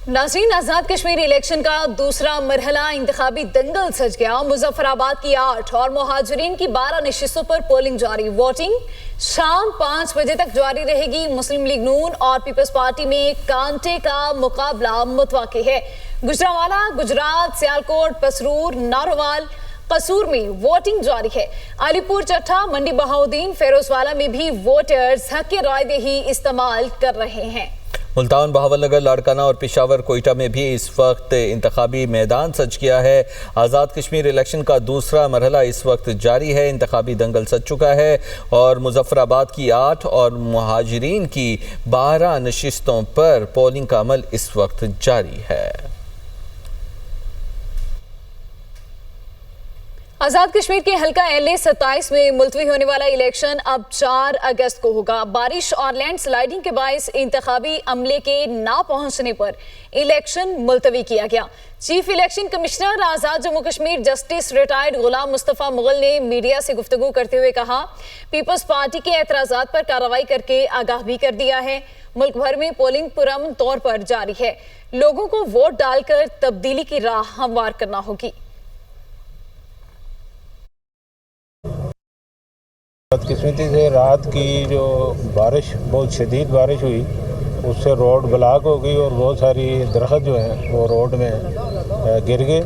नाज़रीन, आज़ाद कश्मीर इलेक्शन का दूसरा मरहला इंतखाबी दंगल सज गया। मुजफ्फराबाद की 8 और मुहाजिरीन की 12 नशिस्तों पर पोलिंग जारी। वोटिंग शाम 5 बजे तक जारी रहेगी। मुस्लिम लीग नून और पीपल्स पार्टी में कांटे का मुकाबला मुतवक्की है। गुजरांवाला, गुजरात, सियालकोट, पसरूर, नारोवाल, कसूर में वोटिंग जारी है। अलीपुर, चट्टा, मंडी बहाउद्दीन, फेरोजवाला में भी वोटर्स हक राय दही इस्तेमाल कर रहे हैं। मुल्तान, बहावलनगर, लाड़काना और पेशावर, कोयटा में भी इस वक्त इंतखाबी मैदान सज गया है। आज़ाद कश्मीर इलेक्शन का दूसरा मरहला इस वक्त जारी है। इंतखाबी दंगल सज चुका है और मुजफ्फराबाद की 8 और मुहाजिरीन की 12 नशिस्तों पर पोलिंग का अमल इस वक्त जारी है। आज़ाद कश्मीर के हल्का LA 27 में मुलतवी होने वाला इलेक्शन अब 4 अगस्त को होगा। बारिश और लैंड स्लाइडिंग के बायस इंतखाबी अमले के ना पहुंचने पर इलेक्शन मुलतवी किया गया। चीफ इलेक्शन कमिश्नर आज़ाद जम्मू कश्मीर जस्टिस रिटायर्ड गुलाम मुस्तफ़ा मुगल ने मीडिया से गुफ्तगू करते हुए कहा, पीपल्स पार्टी के एतराज़ात पर कार्रवाई करके आगाह भी कर दिया है। मुल्क भर में पोलिंग पुरअमन तौर पर जारी है। लोगों को वोट डालकर तब्दीली की राह हमवार करना होगी। बदकिस्मती से रात की जो बारिश, बहुत शदीद बारिश हुई, उससे रोड ब्लॉक हो गई और बहुत सारी दरख्त जो हैं वो रोड में गिर गए।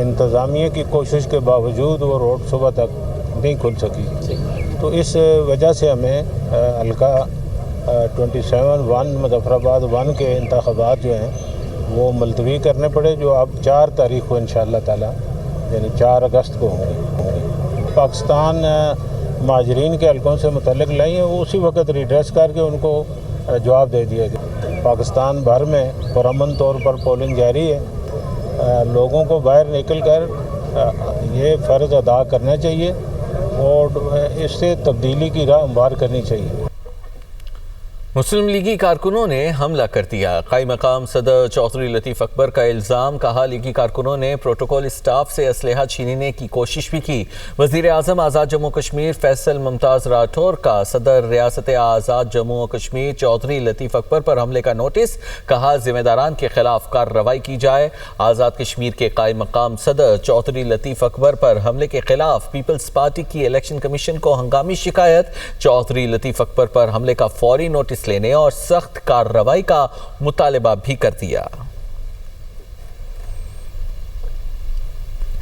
इंतज़ामिया की कोशिश के बावजूद वो रोड सुबह तक नहीं खुल सकी। तो इस वजह से हमें हल्का 27-1 मुजफ्फराबाद 1 के इंतखाबात जो हैं वो मुलतवी करने पड़े, जो अब 4 तारीख को इंशाअल्लाह ताला यानी 4 अगस्त को होंगे। पाकिस्तान मुहाजिरीन के हल्कों से मुतल्लिक लाई हैं, वो उसी वक्त रिड्रेस करके उनको जवाब दे दिया गया। पाकिस्तान भर में पुरअमन तौर पर पोलिंग जारी है। लोगों को बाहर निकल कर ये फ़र्ज़ अदा करना चाहिए और इससे तब्दीली की राह हमवार करनी चाहिए। मुस्लिम लीगी कारकुनों ने हमला कर दिया। कायम मकाम सदर चौधरी लतीफ़ अकबर का इल्ज़ाम, कहा लीगी कारकुनों ने प्रोटोकॉल स्टाफ से असलहा छीनने की कोशिश भी की। वज़ीर आज़म आज़ाद जम्मू कश्मीर फैसल मुमताज़ राठौर का सदर रियासत आज़ाद जम्मू और कश्मीर चौधरी लतीफ़ अकबर पर हमले का नोटिस, कहा ज़िम्मेदारान के खिलाफ कार्रवाई की जाए। आज़ाद कश्मीर के कायम मकाम सदर चौधरी लतीफ़ अकबर पर हमले के खिलाफ पीपल्स पार्टी की इलेक्शन कमीशन को हंगामी शिकायत। चौधरी लतीफ़ अकबर पर हमले का फौरी नोटिस लेने और सख्त कार्रवाई का मुतालबा भी कर दिया।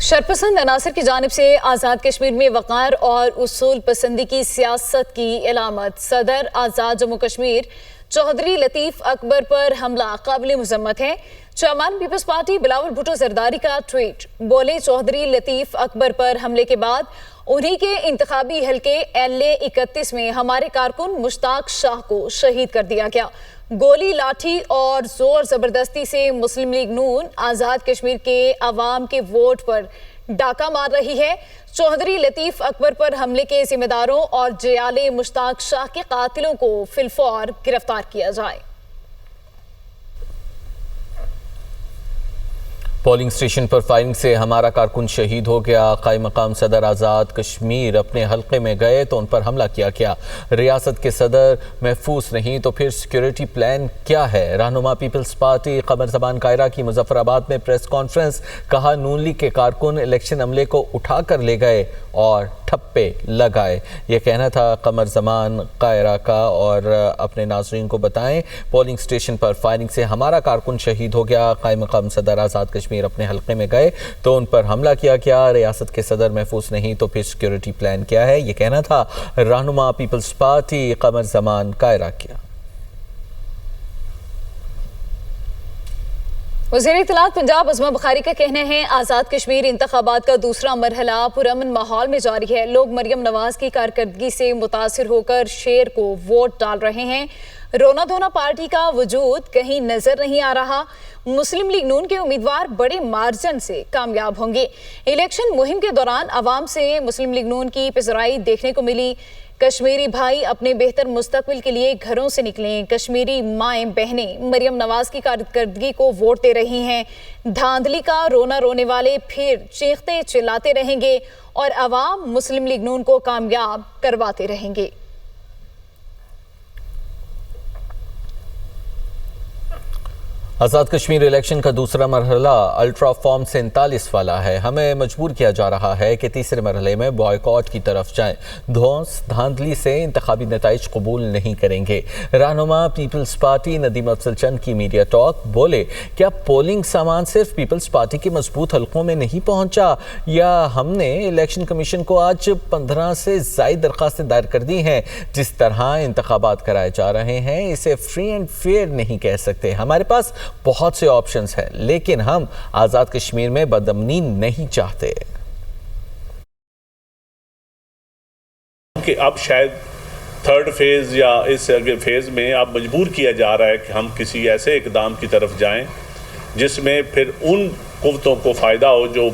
शरपसंद अनासर की जानिब से आज़ाद कश्मीर में वक़ार और उसूल पसंदी की सियासत की इलामत। सदर आज़ाद जम्मू कश्मीर चौधरी लतीफ़ अकबर पर हमला काबिल मुज़म्मत है। चेयरमैन पीपल्स पार्टी बिलावल भुट्टो जरदारी का ट्वीट, बोले चौधरी लतीफ़ अकबर पर हमले के बाद उन्हीं के इंतखाबी हल्के LA 31 में हमारे कारकुन मुश्ताक शाह को शहीद कर दिया गया। गोली, लाठी और जोर जबरदस्ती से मुस्लिम लीग नून आज़ाद कश्मीर के अवाम के वोट पर डाका मार रही है। चौधरी लतीफ़ अकबर पर हमले के जिम्मेदारों और जयाले मुश्ताक शाह के कातिलों को फिलफौर गिरफ्तार किया जाए। पोलिंग स्टेशन पर फायरिंग से हमारा कारकुन शहीद हो गया। कायम मकाम सदर आज़ाद कश्मीर अपने हल्के में गए तो उन पर हमला किया गया। रियासत के सदर महफूज नहीं तो फिर सिक्योरिटी प्लान क्या है? रहनुमा पीपल्स पार्टी कमर ज़मान कायरा की मुजफ्फराबाद में प्रेस कॉन्फ्रेंस, कहा नून लीग के कारकुन इलेक्शन अमले को उठा कर ले गए और ठप्पे लगाए। ये कहना था कमर ज़मान कायरा का। और अपने नाज़रीन को बताएं, पोलिंग स्टेशन पर फायरिंग से हमारा कारकुन शहीद हो गया। कायम मकाम सदर आज़ाद कश्मीर अपने हल्के में गए तो उन पर हमला किया गया। रियासत के सदर महफूज नहीं तो फिर सिक्योरिटी प्लान क्या है? ये कहना था रहनुमा पीपल्स पार्टी कमर ज़मान कायरा का। वज़ीर इत्तलात पंजाब अज़मा बुखारी का कहना है, आज़ाद कश्मीर इंतखाबात का दूसरा मरहला पुरअमन माहौल में जारी है। लोग मरियम नवाज की कारकर्दगी से मुतासिर होकर शेर को वोट डाल रहे हैं। रोना धोना पार्टी का वजूद कहीं नजर नहीं आ रहा। मुस्लिम लीग नून के उम्मीदवार बड़े मार्जिन से कामयाब होंगे। इलेक्शन मुहिम के दौरान आवाम से मुस्लिम लीग नून की पिज़राई देखने को मिली। कश्मीरी भाई अपने बेहतर मुस्तकबिल के लिए घरों से निकलें। कश्मीरी माएँ बहनें मरियम नवाज की कारकर्दगी को वोट दे रही हैं। धांधली का रोना रोने वाले फिर चीखते चिल्लाते रहेंगे और आवाम मुस्लिम लीग नून को कामयाब करवाते रहेंगे। آزاد کشمیر الیکشن کا دوسرا مرحلہ الٹرا فارم 47 والا ہے. ہمیں مجبور کیا جا رہا ہے کہ تیسرے مرحلے میں بائیکاٹ کی طرف جائیں. دھونس دھاندلی سے انتخابی نتائج قبول نہیں کریں گے. رہنما پیپلز پارٹی ندیم افضل چند کی میڈیا ٹاک. بولے کیا پولنگ سامان صرف پیپلز پارٹی کے مضبوط حلقوں میں نہیں پہنچا یا ہم نے الیکشن کمیشن کو آج 15 سے زائد درخواستیں دائر کر دی ہیں. جس طرح انتخابات کرائے جا رہے ہیں اسے فری اینڈ فیئر نہیں کہہ سکتے. ہمارے پاس بہت سے آپشنز ہیں لیکن ہم آزاد کشمیر میں بدامنی نہیں چاہتے. کہ اب شاید تھرڈ فیز یا اس فیز میں اب مجبور کیا جا رہا ہے کہ ہم کسی ایسے اقدام کی طرف جائیں جس میں پھر ان قوتوں کو فائدہ ہو جو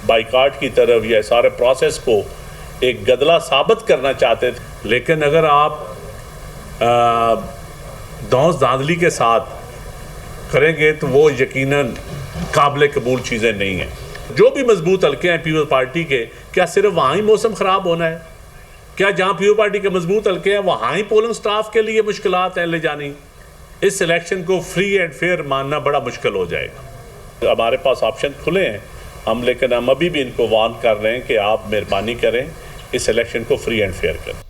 بائیکاٹ کی طرف یا سارے پروسیس کو ایک گدلا ثابت کرنا چاہتے تھے. لیکن اگر آپ دھونس دھاندلی کے ساتھ کریں گے تو وہ یقیناً قابل قبول چیزیں نہیں ہیں. جو بھی مضبوط حلقے ہیں پیپلز پارٹی کے، کیا صرف وہاں ہی موسم خراب ہونا ہے؟ کیا جہاں پیپلز پارٹی کے مضبوط حلقے ہیں وہاں ہی پولنگ سٹاف کے لیے مشکلات ہیں لے جانی؟ اس الیکشن کو فری اینڈ فیئر ماننا بڑا مشکل ہو جائے گا. ہمارے پاس آپشن کھلے ہیں لیکن ہم ابھی بھی ان کو وارن کر رہے ہیں کہ آپ مہربانی کریں اس الیکشن کو فری اینڈ فیئر کریں.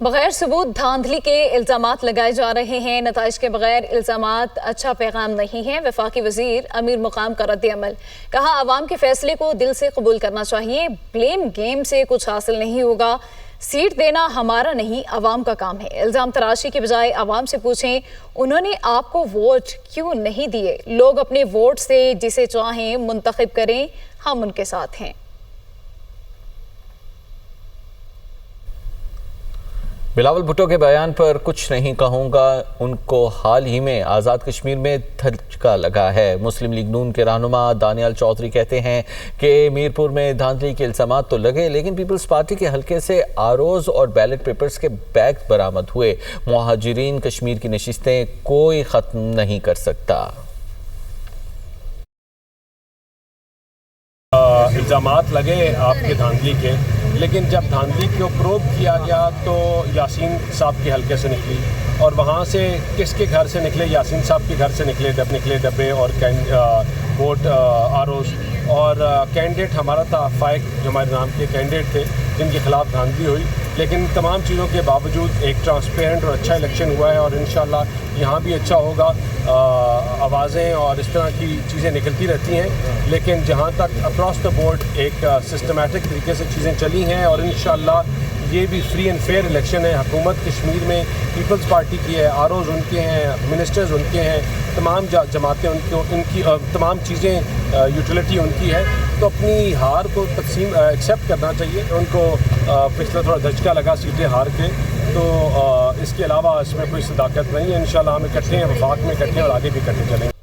بغیر ثبوت دھاندلی کے الزامات لگائے جا رہے ہیں. نتائج کے بغیر الزامات اچھا پیغام نہیں ہیں. وفاقی وزیر امیر مقام کا رد عمل. کہا عوام کے فیصلے کو دل سے قبول کرنا چاہیے. بلیم گیم سے کچھ حاصل نہیں ہوگا. سیٹ دینا ہمارا نہیں عوام کا کام ہے. الزام تراشی کے بجائے عوام سے پوچھیں انہوں نے آپ کو ووٹ کیوں نہیں دیے. لوگ اپنے ووٹ سے جسے چاہیں منتخب کریں، ہم ان کے ساتھ ہیں. بلاول بھٹو کے بیان پر کچھ نہیں کہوں گا. ان کو حال ہی میں آزاد کشمیر میں دھچکا لگا ہے. مسلم لیگ نون کے رہنما دانیال چودھری کہتے ہیں کہ میرپور میں دھاندلی کے الزامات تو لگے لیکن پیپلز پارٹی کے حلقے سے آروز اور بیلٹ پیپرز کے بیگ برآمد ہوئے. مہاجرین کشمیر کی نشستیں کوئی ختم نہیں کر سکتا. الزامات لگے آپ کے دھاندلی کے، لیکن جب دھاندلی کو پروب کیا گیا تو یاسین صاحب کے حلقے سے نکلی اور وہاں سے کس کے گھر سے نکلے؟ یاسین صاحب کے گھر سے نکلے ڈبے اور ووٹ آروز. اور کینڈیڈیٹ ہمارا تھا فائق جو ہمارے نام کے کینڈیڈیٹ تھے جن کے خلاف دھاندلی ہوئی. لیکن تمام چیزوں کے باوجود ایک ٹرانسپیرنٹ اور اچھا الیکشن ہوا ہے اور انشاءاللہ یہاں بھی اچھا ہوگا. آوازیں اور اس طرح کی چیزیں نکلتی رہتی ہیں لیکن جہاں تک اکراس دا بورڈ ایک سسٹمیٹک طریقے سے چیزیں چلی ہیں اور انشاءاللہ یہ بھی فری اینڈ فیئر الیکشن ہے. حکومت کشمیر میں پیپلز پارٹی کی ہے، آروز ان کے ہیں، منسٹرز ان کے ہیں، تمام جماعتیں ان کی تمام چیزیں یوٹیلیٹی ان کی ہے. تو اپنی ہار کو تقسیم ایکسیپٹ کرنا چاہیے. ان کو پچھلا تھوڑا دھچکا لگا سیٹیں ہار کے، تو اس کے علاوہ اس میں کوئی صداقت نہیں ہے. انشاءاللہ ہم اکٹھے ہیں، وفاق میں اکٹھے ہیں اور آگے بھی اکٹھے چلیں گے.